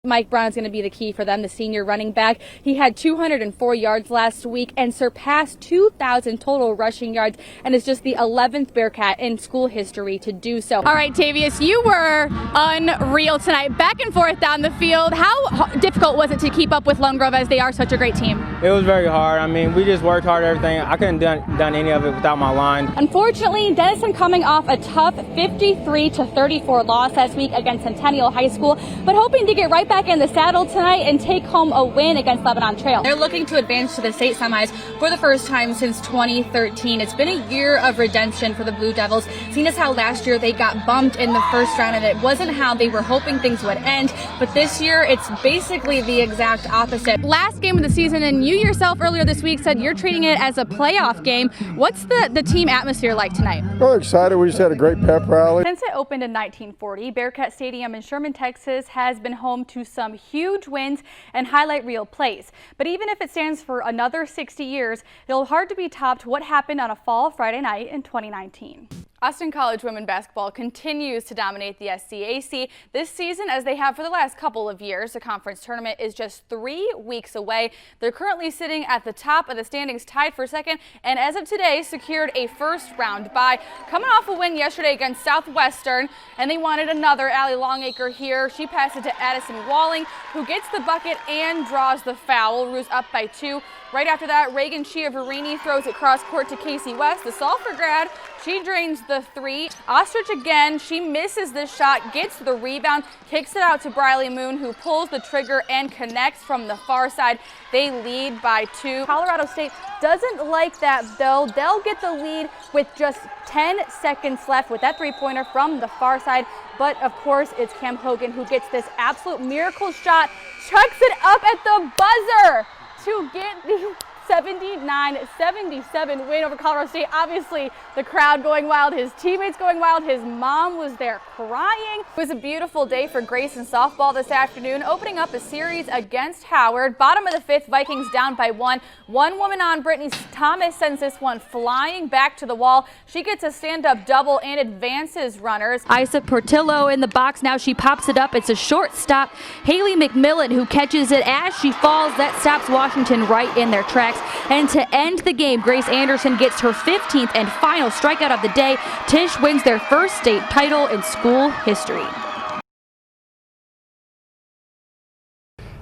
Mike Brown is going to be the key for them, the senior running back. He had 204 yards last week and surpassed 2,000 total rushing yards and is just the 11th Bearcat in school history to do so. All right, Tavius, you were unreal tonight. Back and forth down the field. How difficult was it to keep up with Lone Grove as they are such a great team? It was very hard. I mean, we just worked hard, everything. I couldn't done any of it without my line. Unfortunately, Denison coming off a tough 53-34 loss last week against Centennial High School, but hoping to get right back in the saddle tonight and take home a win against Lebanon Trail. They're looking to advance to the state semis for the first time since 2013. It's been a year of redemption for the Blue Devils, seeing as how last year they got bumped in the first round and it wasn't how they were hoping things would end, but this year it's basically the exact opposite. Last game of the season, and you yourself earlier this week said you're treating it as a playoff game. What's the team atmosphere like tonight? We're excited. We just had a great pep rally. Since it opened in 1940, Bearcat Stadium in Sherman, Texas has been home to some huge wins and highlight reel plays. But even if it stands for another 60 years, it'll hard to be topped what happened on a fall Friday night in 2019. Austin College women basketball continues to dominate the SCAC this season as they have for the last couple of years. The conference tournament is just 3 weeks away. They're currently sitting at the top of the standings, tied for second, and as of today secured a first round bye. Coming off a win yesterday against Southwestern, and they wanted another. Allie Longacre here. She passed it to Addison Walling, who gets the bucket and draws the foul. Roos up by 2. Right after that, Reagan Chiavarini throws it cross court to Casey West, the Sulphur grad. She drains the 3. Ostrich again, she misses this shot, gets the rebound, kicks it out to Briley Moon, who pulls the trigger and connects from the far side. They lead by 2. Colorado State doesn't like that though. They'll get the lead with just 10 seconds left with that 3-pointer from the far side. But of course, it's Cam Hogan who gets this absolute miracle shot, chucks it up at the buzzer to get the 79-77 win over Colorado State. Obviously, the crowd going wild, his teammates going wild, his mom was there crying. It was a beautiful day for Grayson softball this afternoon, opening up a series against Howard. Bottom of the 5th, Vikings down by 1. One woman on, Brittany Thomas sends this one flying back to the wall. She gets a stand-up double and advances runners. Isa Portillo in the box now. She pops it up. It's a short stop. Haley McMillan who catches it as she falls. That stops Washington right in their tracks. And to end the game, Grace Anderson gets her 15th and final strikeout of the day. Tisch wins their first state title in school history.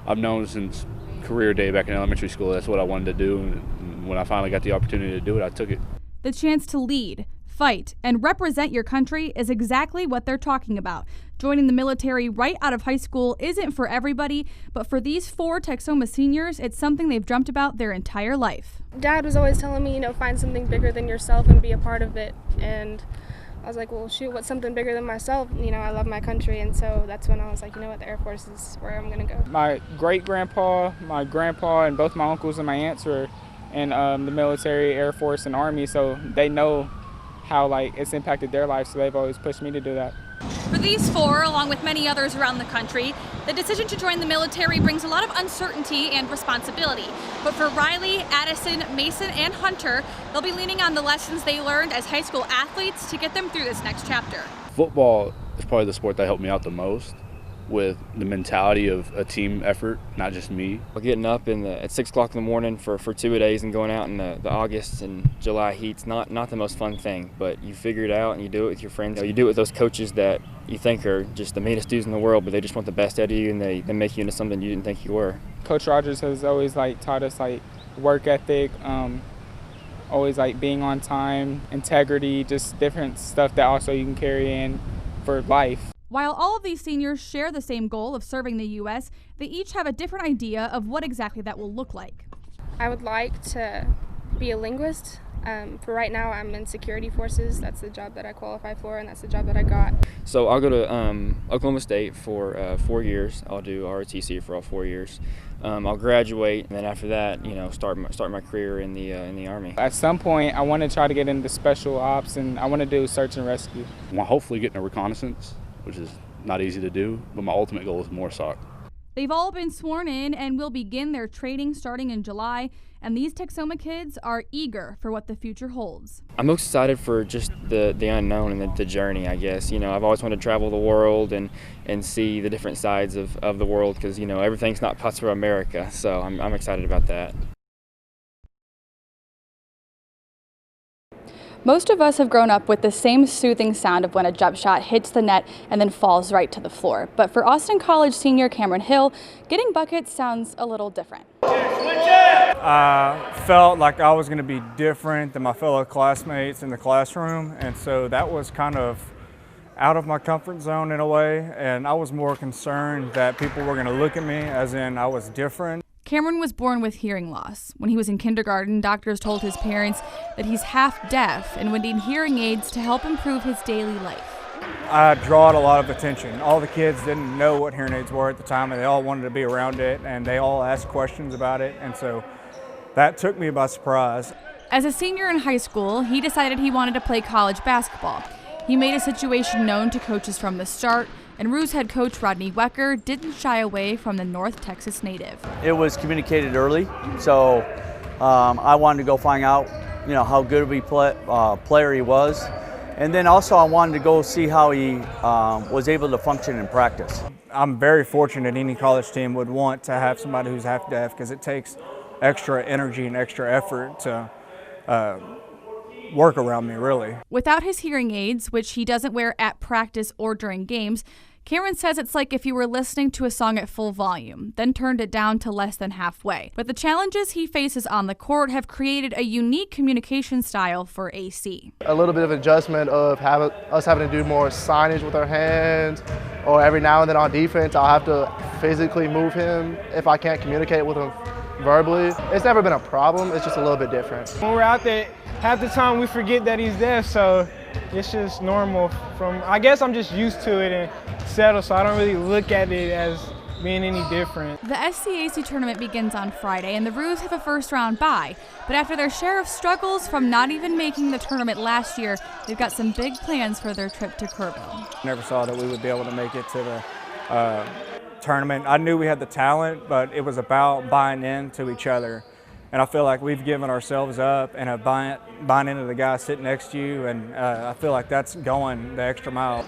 I've known since career day back in elementary school that's what I wanted to do, and when I finally got the opportunity to do it, I took it. The chance to lead, fight, and represent your country is exactly what they're talking about. Joining the military right out of high school isn't for everybody, but for these 4 Texoma seniors, it's something they've dreamt about their entire life. Dad was always telling me, find something bigger than yourself and be a part of it. And I was like, well, shoot, what's something bigger than myself? I love my country. And so that's when I was like, the Air Force is where I'm going to go. My great-grandpa, my grandpa, and both my uncles and my aunts were in the military, Air Force, and Army, so they know how it's impacted their life, so they've always pushed me to do that. For these 4, along with many others around the country, the decision to join the military brings a lot of uncertainty and responsibility. But for Riley, Addison, Mason, and Hunter, they'll be leaning on the lessons they learned as high school athletes to get them through this next chapter. Football is probably the sport that helped me out the most, with the mentality of a team effort, not just me. Getting up at 6 o'clock in the morning for 2 days and going out in the August and July heat's not the most fun thing, but you figure it out and you do it with your friends. You do it with those coaches that you think are just the meanest dudes in the world, but they just want the best out of you and they make you into something you didn't think you were. Coach Rogers has always taught us work ethic, always being on time, integrity, just different stuff that also you can carry in for life. While all of these seniors share the same goal of serving the U.S., they each have a different idea of what exactly that will look like. I would like to be a linguist. For right now, I'm in security forces. That's the job that I qualify for, and that's the job that I got. So I'll go to Oklahoma State for 4 years. I'll do ROTC for all 4 years. I'll graduate, and then after that, start my career in the Army. At some point, I want to try to get into special ops, and I want to do search and rescue. I'm hopefully getting a reconnaissance, which is not easy to do, but my ultimate goal is more SOC. They've all been sworn in and will begin their training starting in July, and these Texoma kids are eager for what the future holds. I'm most excited for just the unknown and the journey, I guess. You know, I've always wanted to travel the world and see the different sides of the world because, you know, everything's not parts of America, so I'm excited about that. Most of us have grown up with the same soothing sound of when a jump shot hits the net and then falls right to the floor. But for Austin College senior Cameron Hill, getting buckets sounds a little different. I felt like I was going to be different than my fellow classmates in the classroom, and so that was kind of out of my comfort zone in a way, and I was more concerned that people were going to look at me as in I was different. Cameron was born with hearing loss. When he was in kindergarten, doctors told his parents that he's half deaf and would need hearing aids to help improve his daily life. I drawed a lot of attention. All the kids didn't know what hearing aids were at the time, and they all wanted to be around it, and they all asked questions about it, and so that took me by surprise. As a senior in high school, he decided he wanted to play college basketball. He made a situation known to coaches from the start, and Ruse head coach Rodney Wecker didn't shy away from the North Texas native. It was communicated early, so I wanted to go find out, you know, how good of a player he was, and then also I wanted to go see how he was able to function in practice. I'm very fortunate any college team would want to have somebody who's half deaf because it takes extra energy and extra effort to work around me, really. Without his hearing aids, which he doesn't wear at practice or during games, Cameron says it's like if you were listening to a song at full volume, then turned it down to less than halfway. But the challenges he faces on the court have created a unique communication style for AC. A little bit of adjustment of us having to do more signage with our hands, or every now and then on defense, I'll have to physically move him if I can't communicate with him verbally. It's never been a problem, it's just a little bit different. When we're out there, half the time we forget that he's deaf, so it's just normal. I guess I'm just used to it and settled, so I don't really look at it as being any different. The SCAC tournament begins on Friday, and the Roos have a first-round bye. But after their share of struggles from not even making the tournament last year, they've got some big plans for their trip to Kerrville. Never saw that we would be able to make it to the tournament. I knew we had the talent, but it was about buying into each other. And I feel like we've given ourselves up and buying into the guy sitting next to you, and I feel like that's going the extra mile.